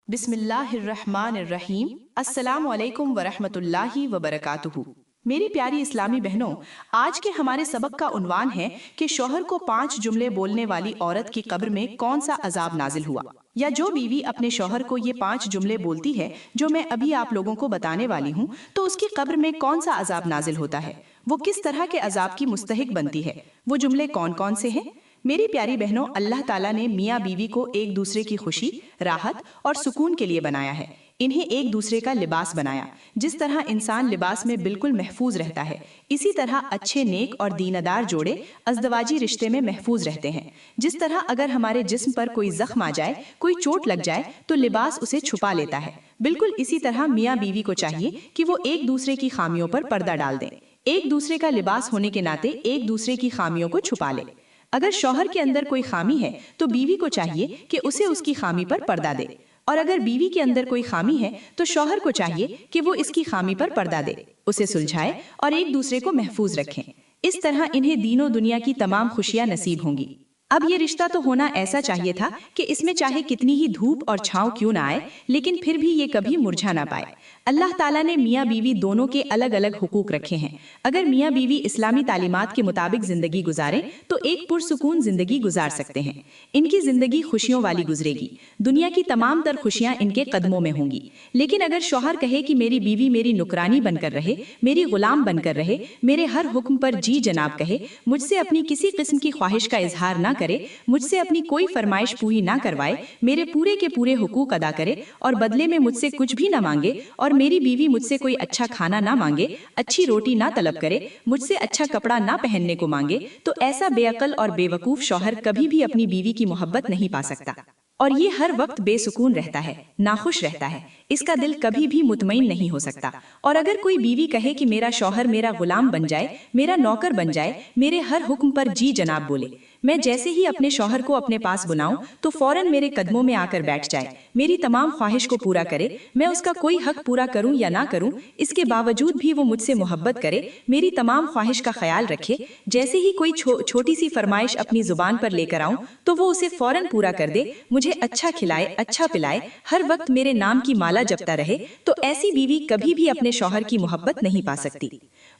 बिस्मिल्लाहिर्रहमानिर्रहीम। अस्सलामु अलैकुम वरहमतुल्लाहि वबरकातुहू। मेरी प्यारी इस्लामी बहनों, आज के हमारे सबक का उन्वान है कि शौहर को 5 जुमले बोलने वाली औरत की कब्र में कौन सा अजाब नाजिल हुआ, या जो बीवी अपने शौहर को ये 5 जुमले बोलती है जो मैं अभी आप लोगों को बताने वाली हूँ, तो उसकी कब्र में कौन सा अजाब नाजिल होता है, वो किस तरह के अजाब की मुस्तहिक बनती है। वो जुमले कौन कौन से हैं? मेरी प्यारी बहनों, अल्लाह ताला ने मियाँ बीवी को एक दूसरे की खुशी, राहत और सुकून के लिए बनाया है। इन्हें एक दूसरे का लिबास बनाया। जिस तरह इंसान लिबास में बिल्कुल महफूज रहता है, इसी तरह अच्छे नेक और दीनदार जोड़े अज़दवाजी रिश्ते में महफूज रहते हैं। जिस तरह अगर हमारे जिस्म पर कोई जख्म आ जाए, कोई चोट लग जाए, तो लिबास उसे छुपा लेता है। बिल्कुल इसी तरह मियाँ बीवी को चाहिए कि वो एक दूसरे की खामियों पर पर्दा डाल दें। एक दूसरे का लिबास होने के नाते एक दूसरे की खामियों को छुपा ले। अगर शौहर के अंदर कोई खामी है तो बीवी को चाहिए कि उसे उसकी खामी पर पर्दा दे, और अगर बीवी के अंदर कोई खामी है तो शौहर को चाहिए कि वो इसकी खामी पर पर्दा दे, उसे सुलझाए और एक दूसरे को महफूज रखें। इस तरह इन्हें दीनों दुनिया की तमाम खुशियां नसीब होंगी। अब ये रिश्ता तो होना ऐसा चाहिए था कि इसमें चाहे कितनी ही धूप और छांव क्यों ना आए, लेकिन फिर भी ये कभी मुरझा ना पाए। अल्लाह ताला ने मियाँ बीवी दोनों के अलग अलग हुकूक रखे हैं। अगर मियाँ बीवी इस्लामी तालीमात के मुताबिक जिंदगी गुजारें तो एक पुरसुकून जिंदगी गुजार सकते हैं। इनकी जिंदगी खुशियों वाली गुजरेगी। दुनिया की तमाम तर खुशियाँ इनके कदमों में होंगी। लेकिन अगर शौहर कहे कि मेरी बीवी मेरी नुकरानी बनकर रहे, मेरी गुलाम बनकर रहे, मेरे हर हुक्म पर जी जनाब कहे, मुझसे अपनी किसी किस्म की ख्वाहिश का इजहार ना करे, मुझसे अपनी कोई फरमाइश पूरी ना करवाए, मेरे पूरे के पूरे हुकूक अदा करे और बदले में मुझसे कुछ भी ना मांगे, और मेरी बीवी मुझसे कोई अच्छा खाना ना मांगे, अच्छी रोटी ना तलब करे, मुझसे अच्छा कपड़ा ना पहनने को मांगे, तो ऐसा बेअकल और बेवकूफ शौहर कभी भी अपनी बीवी की मोहब्बत नहीं पा सकता। और ये हर वक्त बेसुकून रहता है, नाखुश रहता है, इसका दिल कभी भी मुतमईन नहीं हो सकता। और अगर कोई बीवी कहे कि मेरा शौहर मेरा गुलाम बन जाए, मेरा नौकर बन जाए, मेरे हर हुक्म पर जी जनाब बोले, मैं जैसे ही अपने शौहर को अपने पास बुलाऊं तो फौरन मेरे कदमों में आकर बैठ जाए, मेरी तमाम ख्वाहिश को पूरा करे, मैं उसका कोई हक पूरा करूं या ना करूं, इसके बावजूद भी वो मुझसे मोहब्बत करे, मेरी तमाम ख्वाहिश का ख्याल रखे, जैसे ही कोई छोटी सी फरमाइश अपनी जुबान पर लेकर आऊं तो वो उसे फौरन पूरा कर दे, मुझे अच्छा खिलाए, अच्छा पिलाए, हर वक्त मेरे नाम की माला जपता रहे, तो ऐसी बीवी कभी भी अपने शौहर की मोहब्बत नहीं पा सकती।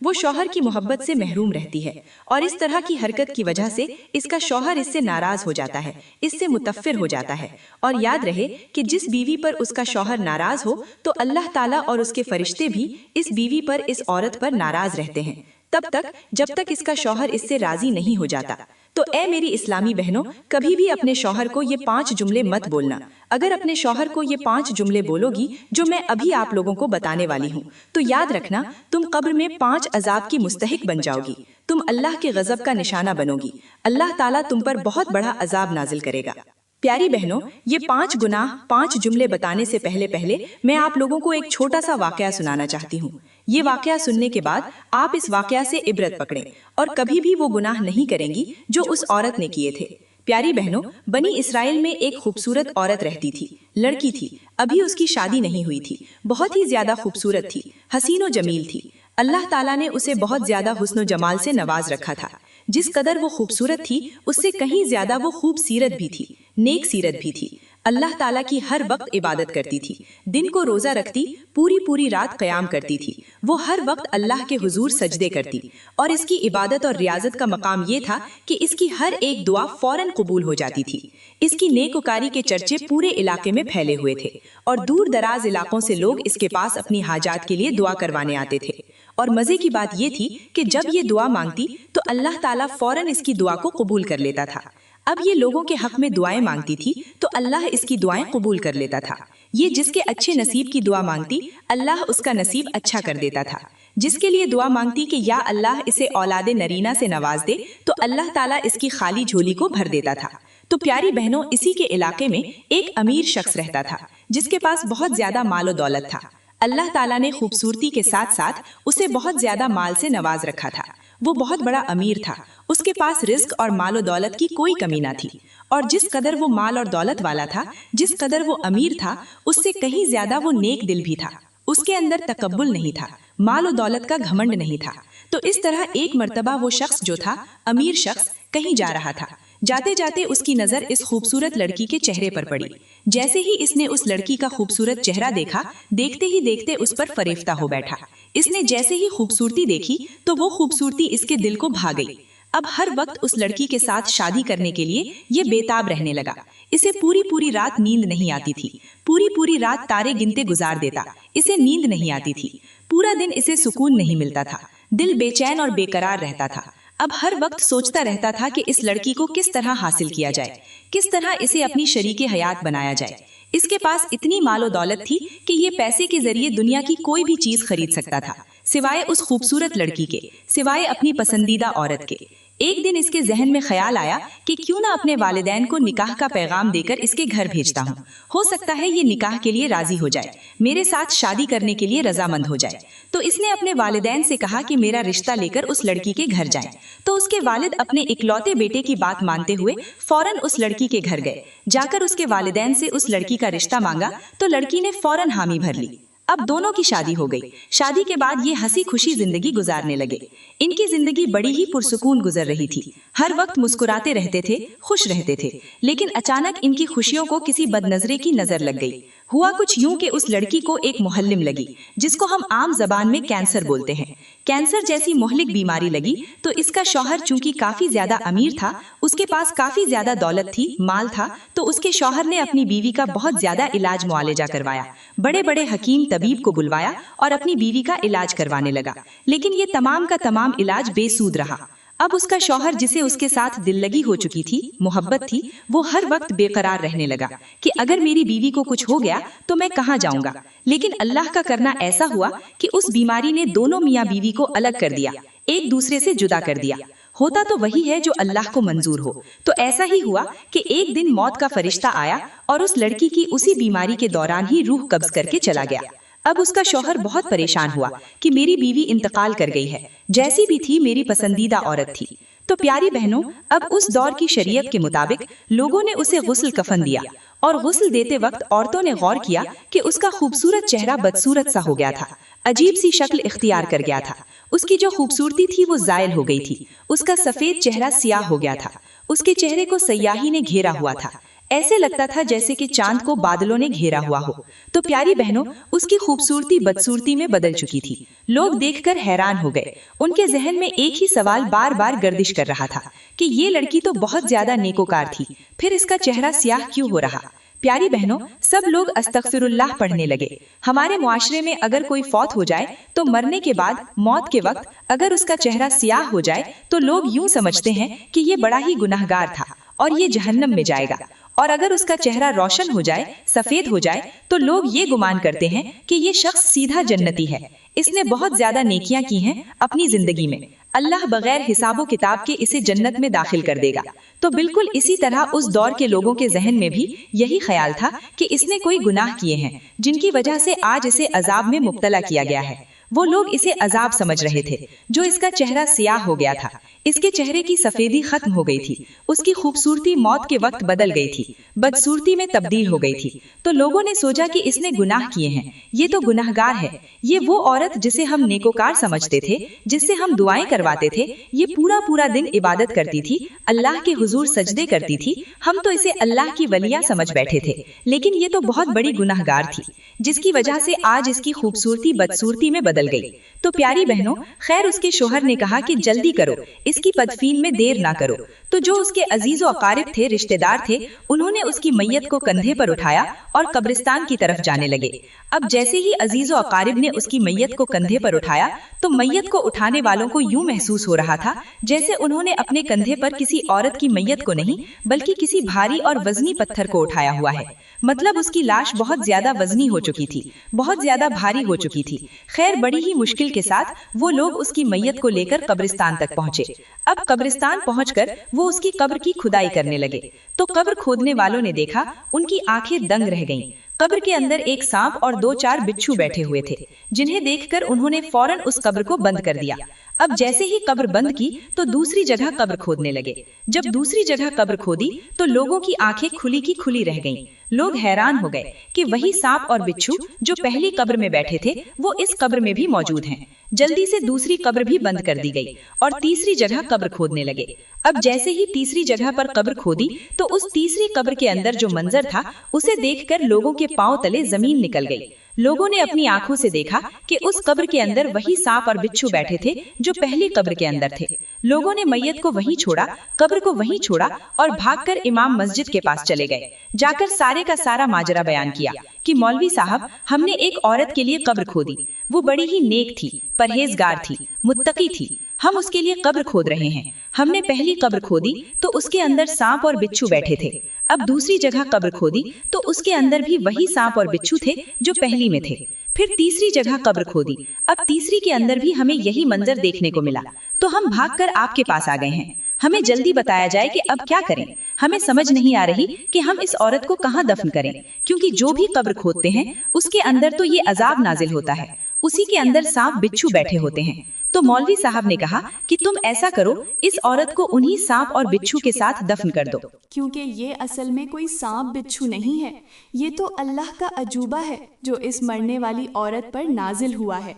वो शौहर की मोहब्बत से महरूम रहती है, और इस तरह की हरकत की वजह से इसका शौहर इससे नाराज हो जाता है, इससे मुतफ्फिर हो जाता है। और याद रहे कि जिस बीवी पर उसका शौहर नाराज हो तो अल्लाह ताला और उसके फरिश्ते भी इस बीवी पर, इस औरत पर नाराज रहते हैं तब तक जब तक इसका शौहर इससे राजी नहीं हो जाता। तो ए मेरी इस्लामी बहनों, कभी भी अपने शौहर को ये 5 जुमले मत बोलना। अगर अपने शौहर को ये 5 जुमले बोलोगी जो मैं अभी आप लोगों को बताने वाली हूँ, तो याद रखना तुम कब्र में 5 अजाब की मुस्तहिक बन जाओगी। तुम अल्लाह के गजब का निशाना बनोगी। अल्लाह ताला तुम पर बहुत बड़ा अजाब नाजिल करेगा। प्यारी बहनों, ये 5 गुनाह, 5 जुमले बताने से पहले मैं आप लोगों को एक छोटा सा वाकया सुनाना चाहती हूँ। ये वाकया सुनने के बाद आप इस वाकया से इबरत पकड़ें और कभी भी वो गुनाह नहीं करेंगी जो उस औरत ने किए थे। प्यारी बहनों, बनी इसराइल में एक खूबसूरत औरत रहती थी, लड़की थी, अभी उसकी शादी नहीं हुई थी, बहुत ही ज्यादा खूबसूरत थी, हसीनो जमील थी। अल्लाह ताला ने उसे बहुत ज्यादा हुस्न जमाल से नवाज रखा था। जिस कदर वो खूबसूरत थी, उससे कहीं ज्यादा वो खूब सीरत भी थी, नेक सीरत भी थी। अल्लाह ताला की हर वक्त इबादत करती थी, दिन को रोजा रखती, पूरी रात क़याम करती थी। वो हर वक्त अल्लाह के हुजूर सजदे करती, और इसकी इबादत और रियाजत का मकाम ये था कि इसकी हर एक दुआ फौरन कबूल हो जाती थी। इसकी नेकोकारी के चर्चे पूरे इलाके में फैले हुए थे, और दूर दराज इलाकों से लोग इसके पास अपनी हाजात के लिए दुआ करवाने आते थे। और मजे की बात ये थी कि जब ये दुआ मांगती तो अल्लाह ताला फौरन इसकी दुआ को कबूल कर लेता था। अब ये लोगों के हक में दुआएं मांगती थी तो अल्लाह इसकी दुआएं कबूल कर लेता था। ये जिसके अच्छे नसीब की दुआ मांगती, अल्लाह उसका नसीब अच्छा कर देता था। जिसके लिए दुआ मांगती कि या अल्लाह इसे औलादे नरीना से नवाज दे, तो अल्लाह ताला इसकी खाली झोली को भर देता था। तो प्यारी बहनों, इसी के इलाके में एक अमीर शख्स रहता था जिसके पास बहुत ज्यादा मालो दौलत था। अल्लाह ताला ने खूबसूरती के साथ साथ उसे बहुत ज्यादा माल से नवाज रखा था। वो बहुत बड़ा अमीर था, उसके पास रिस्क और मालो दौलत की कोई कमी ना थी। और जिस कदर वो माल और दौलत वाला था, जिस कदर वो अमीर था, उससे कहीं ज्यादा वो नेक दिल भी था। उसके अंदर तकब्बुल नहीं था, माल और दौलत का घमंड नहीं था। तो इस तरह एक मर्तबा वो शख्स जो था, अमीर शख्स, कहीं जा रहा था। जाते जाते उसकी नजर इस खूबसूरत लड़की के चेहरे पर पड़ी। जैसे ही इसने उस लड़की का खूबसूरत चेहरा देखा, देखते ही देखते उस पर फरेफ्ता हो बैठा। इसने जैसे ही खूबसूरती देखी तो वो खूबसूरती इसके दिल को भा गई। अब हर वक्त उस लड़की के साथ शादी करने के लिए ये बेताब रहने लगा। इसे पूरी पूरी रात नींद नहीं आती थी। पूरी पूरी रात तारे गिनते गुजार देता। इसे नींद नहीं आती थी। पूरा दिन इसे सुकून नहीं मिलता था। दिल बेचैन और बेकरार रहता था। अब हर वक्त सोचता रहता था कि इस लड़की को किस तरह हासिल किया जाए, किस तरह इसे अपनी शरीके हयात बनाया जाए। इसके पास इतनी मालो दौलत थी कि ये पैसे के जरिए दुनिया की कोई भी चीज खरीद सकता था, सिवाय उस खूबसूरत लड़की के, सिवाय अपनी पसंदीदा औरत के। एक दिन इसके जहन में ख्याल आया कि क्यों ना अपने वालिदैन को निकाह का पैगाम देकर इसके घर भेजता हूँ। हो सकता है ये निकाह के लिए राजी हो जाए, मेरे साथ शादी करने के लिए रजामंद हो जाए। तो इसने अपने वालिदैन से कहा कि मेरा रिश्ता लेकर उस लड़की के घर जाएं। तो उसके वालिद अपने इकलौते बेटे की बात मानते हुए फौरन उस लड़की के घर गए। जाकर उसके वालिदैन से उस लड़की का रिश्ता मांगा तो लड़की ने फौरन हामी भर ली। अब दोनों की शादी हो गई। शादी के बाद ये हंसी खुशी जिंदगी गुजारने लगे। इनकी जिंदगी बड़ी ही पुरसुकून गुजर रही थी। हर वक्त मुस्कुराते रहते थे, खुश रहते थे। लेकिन अचानक इनकी खुशियों को किसी बदनजरे की नजर लग गई। हुआ कुछ यूं कि उस लड़की को एक मुहल्लिम लगी, जिसको हम आम जबान में कैंसर बोलते हैं। कैंसर जैसी मुहलिक बीमारी लगी तो इसका शौहर चूंकि काफी ज्यादा अमीर था, उसके पास काफी ज्यादा दौलत थी, माल था, तो उसके शौहर ने अपनी बीवी का बहुत ज्यादा इलाज मुआलजा करवाया। बड़े बड़े हकीम तबीब को बुलवाया और अपनी बीवी का इलाज करवाने लगा। लेकिन ये तमाम का तमाम इलाज बेसूद रहा। अब उसका शौहर, जिसे उसके साथ दिल लगी हो चुकी थी, मोहब्बत थी, वो हर वक्त बेकरार रहने लगा कि अगर मेरी बीवी को कुछ हो गया तो मैं कहाँ जाऊंगा। लेकिन अल्लाह का करना ऐसा हुआ कि उस बीमारी ने दोनों मियाँ बीवी को अलग कर दिया, एक दूसरे से जुदा कर दिया। होता तो वही है जो अल्लाह को मंजूर हो। तो ऐसा ही हुआ कि एक दिन मौत का फरिश्ता आया और उस लड़की की उसी बीमारी के दौरान ही रूह कब्ज करके चला गया। अब उसका शौहर बहुत परेशान हुआ कि मेरी बीवी इंतकाल कर गई है, जैसी भी थी मेरी पसंदीदा औरत थी। तो प्यारी बहनों, अब उस दौर की शरीयत के मुताबिक लोगों ने उसे गुस्ल कफन दिया और गुस्ल देते वक्त औरतों ने गौर किया कि उसका खूबसूरत चेहरा बदसूरत सा हो गया था, अजीब सी शक्ल इख्तियार कर गया था। उसकी जो खूबसूरती थी वो जायल हो गई थी। उसका सफेद चेहरा सियाह हो गया था। उसके चेहरे को सयाही ने घेरा हुआ था। ऐसे लगता था जैसे कि चांद को बादलों ने घेरा हुआ हो। तो प्यारी बहनों, उसकी खूबसूरती बदसूरती में बदल चुकी थी। लोग देखकर हैरान हो गए। उनके जहन में एक ही सवाल बार बार गर्दिश कर रहा था कि ये लड़की तो बहुत ज्यादा नेकोकार थी, फिर इसका चेहरा सियाह क्यों हो रहा। प्यारी बहनों, सब लोग अस्तगफिरुल्लाह पढ़ने लगे। हमारे मुआशरे में अगर कोई फौत हो जाए तो मरने के बाद मौत के वक्त अगर उसका चेहरा सियाह हो जाए तो लोग यूं समझते हैं कि ये बड़ा ही गुनाहगार था और ये जहन्नम में जाएगा। और अगर उसका चेहरा रोशन हो जाए, सफेद हो जाए, तो लोग ये गुमान करते हैं कि ये शख्स सीधा जन्नती है, इसने बहुत ज्यादा नेकियां की हैं अपनी जिंदगी में, अल्लाह बगैर हिसाबो किताब के इसे जन्नत में दाखिल कर देगा। तो बिल्कुल इसी तरह उस दौर के लोगों के जहन में भी यही ख्याल था कि इसने कोई गुनाह किए हैं जिनकी वजह से आज इसे अजाब में मुब्तला किया गया है। वो लोग इसे अजाब समझ रहे थे। जो इसका चेहरा सियाह हो गया था, इसके चेहरे की सफेदी खत्म हो गई थी, उसकी खूबसूरती मौत के वक्त बदल गई थी, बदसूरती में तब्दील हो गई थी। तो लोगों ने सोचा कि इसने गुनाह किए हैं, ये तो गुनाहगार है। ये वो औरत जिसे हम नेकोकार समझते थे, जिससे हम दुआएं करवाते थे, ये पूरा पूरा दिन इबादत करती थी, अल्लाह के हुजूर सजदे करती थी, हम तो इसे अल्लाह की वलिया समझ बैठे थे। लेकिन ये तो बहुत बड़ी गुनाहगार थी, जिसकी वजह से आज इसकी खूबसूरती बदसूरती में बदल गई। तो प्यारी बहनों, खैर उसके शोहर ने कहा कि जल्दी करो, इसकी तदफीन में देर ना करो। तो जो उसके अजीज और अकारिब थे, रिश्तेदार थे, उन्होंने उसकी मैयत को कंधे पर उठाया और कब्रिस्तान की तरफ जाने लगे। अब जैसे ही अजीज और अकारिब ने उसकी मैयत को कंधे पर उठाया तो मैयत को उठाने वालों को यूं महसूस हो रहा था जैसे उन्होंने अपने कंधे पर किसी औरत की मैयत को नहीं बल्कि किसी भारी और वजनी पत्थर को उठाया हुआ है। मतलब उसकी लाश बहुत ज्यादा वजनी हो चुकी थी, बहुत ज्यादा भारी हो चुकी थी। खैर बड़ी ही मुश्किल के साथ वो लोग उसकी मैयत को लेकर कब्रिस्तान तक पहुँचे। अब कब्रिस्तान पहुंचकर वो उसकी कब्र की खुदाई करने लगे। तो कब्र खोदने वालों ने देखा, उनकी आंखें दंग रह गईं। कब्र के अंदर एक सांप और 2-4 बिच्छू बैठे हुए थे, जिन्हें देखकर उन्होंने फौरन उस कब्र को बंद कर दिया। अब जैसे ही कब्र बंद की तो दूसरी जगह कब्र खोदने लगे। जब दूसरी जगह कब्र खोदी तो लोगों की आंखें खुली की खुली रह गईं। लोग हैरान हो गए कि वही सांप और बिच्छू जो पहली कब्र में बैठे थे वो इस कब्र में भी मौजूद हैं। जल्दी से दूसरी कब्र भी बंद कर दी गई और तीसरी जगह कब्र खोदने लगे। अब जैसे ही तीसरी जगह पर कब्र खोदी तो उस तीसरी कब्र के अंदर जो मंजर था उसे देखकर लोगों के पांव तले जमीन निकल गई। लोगों ने अपनी आंखों से देखा कि उस कब्र के अंदर वही सांप और बिच्छू बैठे थे जो पहली कब्र के अंदर थे। लोगों ने मैयत को वहीं छोड़ा, कब्र को वहीं छोड़ा और भागकर इमाम मस्जिद के पास चले गए। जाकर सारे का सारा माजरा बयान किया कि मौलवी साहब, हमने एक औरत के लिए कब्र खोदी। वो बड़ी ही नेक थी, परहेजगार थी, मुत्तकी थी। हम उसके लिए कब्र खोद रहे हैं। हमने पहली कब्र खोदी तो उसके अंदर सांप और बिच्छू बैठे थे। अब दूसरी जगह कब्र खोदी तो उसके अंदर भी वही सांप और बिच्छू थे जो पहली में थे। फिर तीसरी जगह कब्र खोदी, अब तीसरी के अंदर भी हमें यही मंजर देखने को मिला। तो हम भागकर आपके पास आ गए हैं। हमें जल्दी बताया जाए कि अब क्या करें। हमें समझ नहीं आ रही कि हम इस औरत को कहाँ दफन करें, क्योंकि जो भी कब्र खोदते हैं उसके अंदर तो ये अजाब नाजिल होता है, उसी के अंदर सांप बिच्छू बैठे होते हैं। तो मौलवी साहब ने कहा कि तुम ऐसा करो, इस औरत को उन्हीं सांप और बिच्छू के साथ दफन कर दो। क्योंकि ये असल में कोई सांप बिच्छू नहीं है, ये तो अल्लाह का अजूबा है जो इस मरने वाली औरत पर नाजिल हुआ है।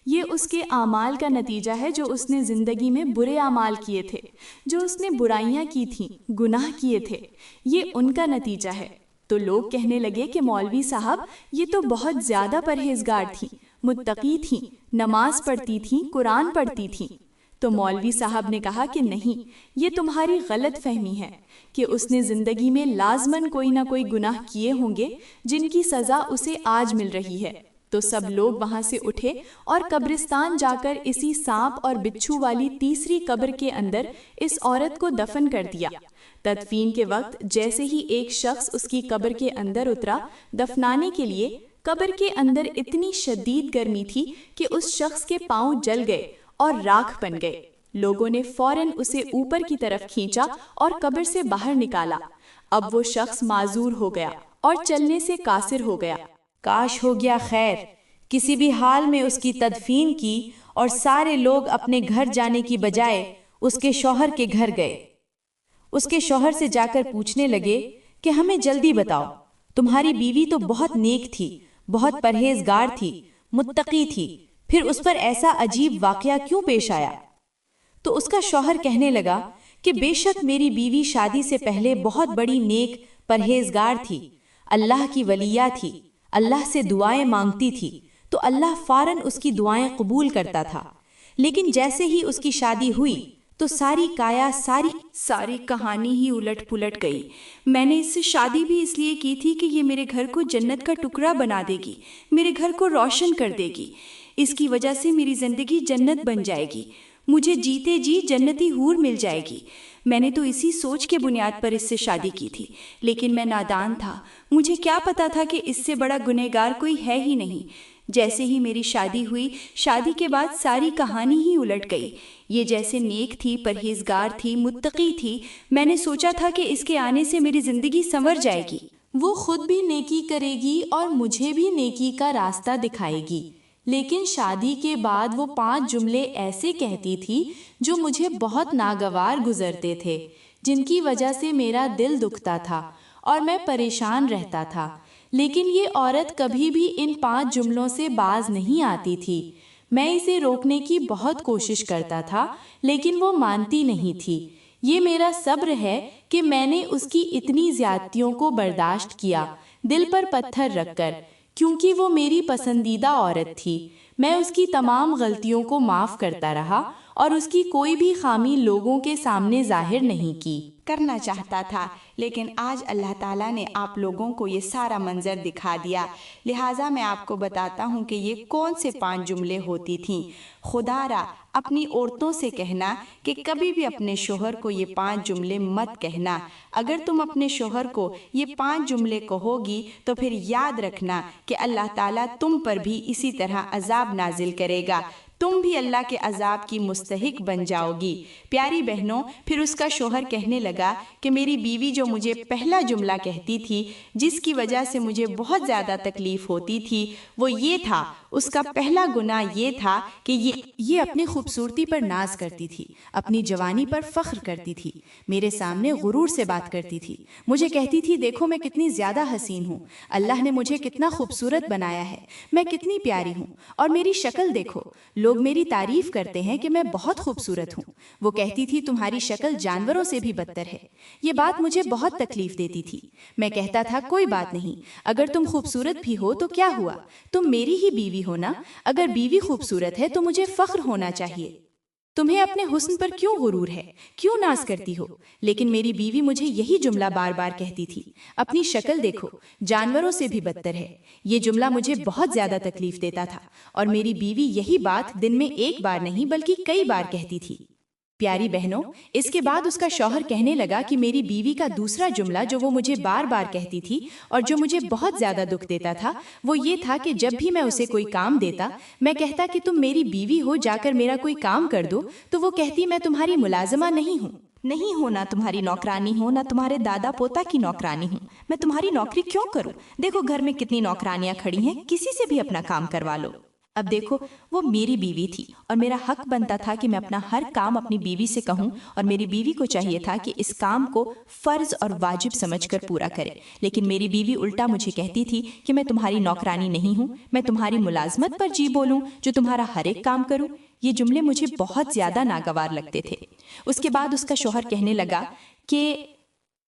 ये उसके आमाल का नतीजा है जो उसने जिंदगी में बुरे आमाल किए थे, जो उसने बुराइयां की थीं, गुनाह किए थे, ये उनका नतीजा है। तो लोग कहने लगे कि मौलवी साहब, ये तो बहुत ज्यादा परहेजगार थी, मुत्तकी थी, नमाज पढ़ती थी, कुरान पढ़ती थी। तो मौलवी साहब ने कहा कि नहीं, ये तुम्हारी गलत फहमी है कि उसने जिंदगी में लाजमन कोई ना कोई गुनाह किए होंगे जिनकी सजा उसे आज मिल रही है। तो सब लोग वहां से उठे और कब्रिस्तान जाकर इसी सांप और बिच्छू वाली तीसरी कब्र के अंदर इस औरत को दफन कर दिया। तदफीन के वक्त जैसे ही एक शख्स उसकी कब्र के अंदर उतरा दफनाने के लिए, कब्र के अंदर इतनी शदीद गर्मी थी कि उस शख्स के पांव जल गए और राख बन गए। लोगों ने फौरन उसे ऊपर की तरफ खींचा और कब्र से बाहर निकाला। अब वो शख्स माजूर हो गया और चलने से कासिर हो गया। काश हो गया खैर, किसी भी हाल में उसकी तदफीन की और सारे लोग अपने घर जाने की बजाय उसके शौहर के घर गए। उसके शौहर से जाकर पूछने लगे कि हमें जल्दी बताओ, तुम्हारी बीवी तो बहुत नेक थी, बहुत परहेजगार थी, मुत्तकी थी, फिर उस पर ऐसा अजीब वाकया क्यों पेश आया? तो उसका शौहर कहने लगा कि बेशक मेरी बीवी शादी से पहले बहुत बड़ी नेक परहेजगार थी, अल्लाह की वलिया थी, अल्लाह से दुआएं मांगती थी, तो अल्लाह फौरन उसकी दुआएं कबूल करता था। लेकिन जैसे ही उसकी शादी हुई तो सारी काया सारी कहानी ही उलट पुलट गई। मैंने इससे शादी भी इसलिए की थी कि ये मेरे घर को जन्नत का टुकड़ा बना देगी, मेरे घर को रोशन कर देगी। इसकी वजह से मेरी जिंदगी जन्नत बन जाएगी, मुझे जीते जी जन्नती हूर मिल जाएगी। मैंने तो इसी सोच के बुनियाद पर इससे शादी की थी, लेकिन मैं नादान था, मुझे क्या पता था कि इससे बड़ा गुनहगार कोई है ही नहीं। जैसे ही मेरी शादी हुई, शादी के बाद सारी कहानी ही उलट गई। ये जैसे नेक थी, परहेजगार थी, मुत्तकी थी, मैंने सोचा था कि इसके आने से मेरी जिंदगी संवर जाएगी, वो खुद भी नेकी करेगी और मुझे भी नेकी का रास्ता दिखाएगी। लेकिन शादी के बाद वो 5 जुमले ऐसे कहती थी जो मुझे बहुत नागवार गुजरते थे, जिनकी वजह से मेरा दिल दुखता था और मैं परेशान रहता था। लेकिन ये औरत कभी भी इन 5 जुमलों से बाज नहीं आती थी। मैं इसे रोकने की बहुत कोशिश करता था, लेकिन वो मानती नहीं थी। ये मेरा सब्र है कि मैंने उसकी इतनी ज्यादतियों को बर्दाश्त किया, दिल पर पत्थर रखकर, क्योंकि वो मेरी पसंदीदा औरत थी। मैं उसकी तमाम गलतियों को माफ़ करता रहा और उसकी कोई भी खामी लोगों के सामने जाहिर नहीं की। करना चाहता था, लेकिन आज अल्लाह ताला ने आप लोगों को ये सारा मंजर दिखा दिया। लिहाजा मैं आपको बताता हूँ कि ये कौन से 5 जुमले होती थीं। खुदारा अपनी औरतों से कहना कि कभी भी अपने शोहर को ये 5 जुमले मत कहना। अगर तुम अपने शोहर को ये 5 जुमले कहोगी तो फिर याद रखना कि अल्लाह ताला तुम पर भी इसी तरह अजाब नाजिल करेगा। تم بھی اللہ کے عذاب کی مستحق بن جاؤ گی۔ پیاری بہنوں، پھر اس کا شوہر کہنے لگا کہ میری بیوی جو مجھے پہلا جملہ کہتی تھی جس کی وجہ سے مجھے بہت زیادہ تکلیف ہوتی تھی وہ یہ تھا، اس کا پہلا گناہ یہ تھا کہ یہ اپنی خوبصورتی پر ناز کرتی تھی، اپنی جوانی پر فخر کرتی تھی، میرے سامنے غرور سے بات کرتی تھی، مجھے کہتی تھی دیکھو میں کتنی زیادہ حسین ہوں، اللہ نے مجھے کتنا خوبصورت بنایا ہے، میں کتنی پیاری ہوں، اور میری شکل دیکھو، لوگ میری تعریف کرتے ہیں کہ میں بہت خوبصورت ہوں۔ وہ کہتی تھی تمہاری شکل جانوروں سے بھی بدتر ہے۔ یہ بات مجھے بہت تکلیف دیتی تھی۔ میں کہتا تھا کوئی بات نہیں، اگر تم خوبصورت بھی ہو تو کیا ہوا، تم میری ہی بیوی ہو نا، اگر بیوی خوبصورت ہے تو مجھے فخر ہونا چاہیے۔ تمہیں اپنے حسن پر کیوں غرور ہے، کیوں ناز کرتی ہو؟ لیکن میری بیوی مجھے یہی جملہ بار بار کہتی تھی، اپنی شکل دیکھو، جانوروں سے بھی بدتر ہے۔ یہ جملہ مجھے بہت زیادہ تکلیف دیتا تھا، اور میری بیوی یہی بات دن میں ایک بار نہیں بلکہ کئی بار کہتی تھی۔ پیاری بہنوں، اس کے بعد اس کا شوہر کہنے لگا کہ میری بیوی کا دوسرا جملہ جو وہ مجھے بار بار کہتی تھی اور جو مجھے بہت زیادہ دکھ دیتا تھا وہ یہ تھا کہ جب بھی میں اسے کوئی کام دیتا، میں کہتا کہ تم میری بیوی ہو، جا کر میرا کوئی کام کر دو، تو وہ کہتی میں تمہاری ملازمہ نہیں ہوں، نہ تمہاری نوکرانی ہوں، نہ تمہارے دادا پوتا کی نوکرانی ہوں، میں تمہاری نوکری کیوں کروں؟ دیکھو گھر میں کتنی نوکرانیاں کھڑی ہیں، کسی سے بھی اپنا کام کروا لو۔ اب دیکھو وہ میری بیوی تھی اور میرا حق بنتا تھا کہ میں اپنا ہر کام اپنی بیوی سے کہوں، اور میری بیوی کو چاہیے تھا کہ اس کام کو فرض اور واجب سمجھ کر پورا کرے، لیکن میری بیوی الٹا مجھے کہتی تھی کہ میں تمہاری نوکرانی نہیں ہوں، میں تمہاری ملازمت پر جی بولوں جو تمہارا ہر ایک کام کروں۔ یہ جملے مجھے بہت زیادہ ناگوار لگتے تھے۔ اس کے بعد اس کا شوہر کہنے لگا کہ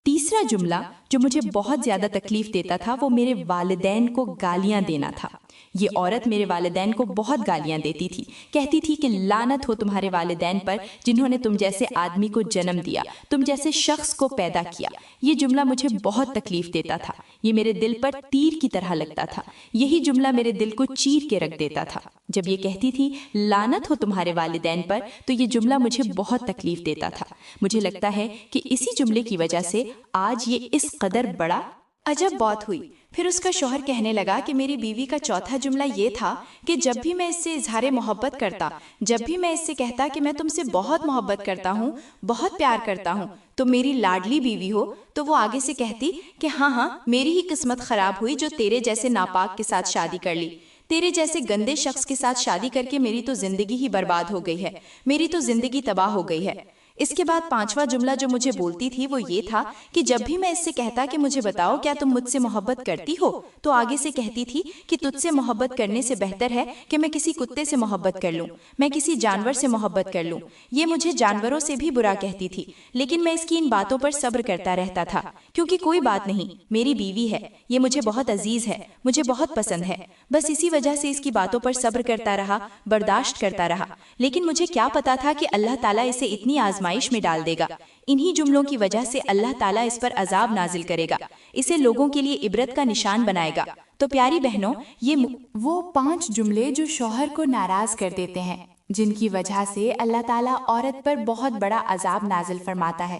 تیسرا جملہ جو مجھے بہت زیادہ تکلیف دیتا تھا وہ میرے والدین کو گالیاں دینا تھا۔ یہ عورت میرے والدین کو بہت گالیاں دیتی تھی، کہتی تھی کہ لعنت ہو تمہارے والدین پر جنہوں نے تم جیسے آدمی کو جنم دیا، تم جیسے شخص کو پیدا کیا۔ یہ جملہ مجھے بہت تکلیف دیتا تھا، یہ میرے دل پر تیر کی طرح لگتا تھا، یہی جملہ میرے دل کو چیر کے رکھ دیتا تھا۔ جب یہ کہتی تھی لعنت ہو تمہارے والدین پر تو یہ جملہ مجھے بہت تکلیف دیتا تھا۔ مجھے لگتا ہے کہ اسی جملے کی وجہ سے آج یہ اس قدر بڑا عجب بات ہوئی۔ پھر اس کا شوہر کہنے لگا کہ میری بیوی کا چوتھا جملہ یہ تھا کہ جب بھی میں اس سے اظہار محبت کرتا، جب بھی میں اس سے کہتا کہ میں تم سے بہت محبت کرتا ہوں، بہت پیار کرتا ہوں، تو میری لاڈلی بیوی ہو، تو وہ آگے سے کہتی کہ ہاں میری ہی قسمت خراب ہوئی جو تیرے جیسے ناپاک کے ساتھ شادی کر لی، تیرے جیسے گندے شخص کے ساتھ شادی کر کے میری تو زندگی ہی برباد ہو گئی ہے، میری تو زندگی تباہ ہو گئی ہے۔ اس کے بعد پانچواں جملہ جو مجھے بولتی تھی وہ یہ تھا کہ جب بھی میں اس سے کہتا کہ مجھے بتاؤ کیا تم مجھ سے محبت کرتی ہو، تو آگے سے کہتی تھی کہ تجھ سے محبت کرنے سے بہتر ہے کہ میں کسی کتے سے محبت کر لوں، میں کسی جانور سے محبت کر لوں۔ یہ مجھے جانوروں سے بھی برا کہتی تھی، لیکن میں اس کی ان باتوں پر صبر کرتا رہتا تھا، کیونکہ کوئی بات نہیں، میری بیوی ہے، یہ مجھے بہت عزیز ہے، مجھے بہت پسند ہے، بس اسی وجہ سے اس کی باتوں پر صبر کرتا رہا، برداشت کرتا رہا۔ لیکن مجھے کیا پتا تھا کہ اللہ تعالیٰ اسے اتنی آزمائش میں ڈال دے گا، انہی جملوں کی وجہ سے اللہ تعالیٰ اس پر عذاب نازل کرے گا، اسے لوگوں کے لیے عبرت کا نشان بنائے گا۔ تو پیاری بہنوں، یہ وہ 5 جملے جو شوہر کو ناراض کر دیتے ہیں، جن کی وجہ سے اللہ تعالیٰ عورت پر بہت بڑا عذاب نازل فرماتا ہے۔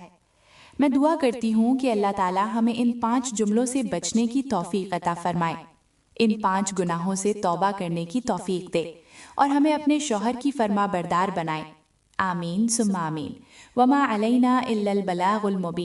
میں دعا کرتی ہوں کہ اللہ تعالیٰ ہمیں ان 5 جملوں سے بچنے کی توفیق عطا فرمائے، ان 5 گناہوں سے توبہ کرنے کی توفیق دے، اور ہمیں اپنے شوہر کی فرما بردار بنائے۔ آمین ثم آمین۔ وما علینا الا البلاغ المبین۔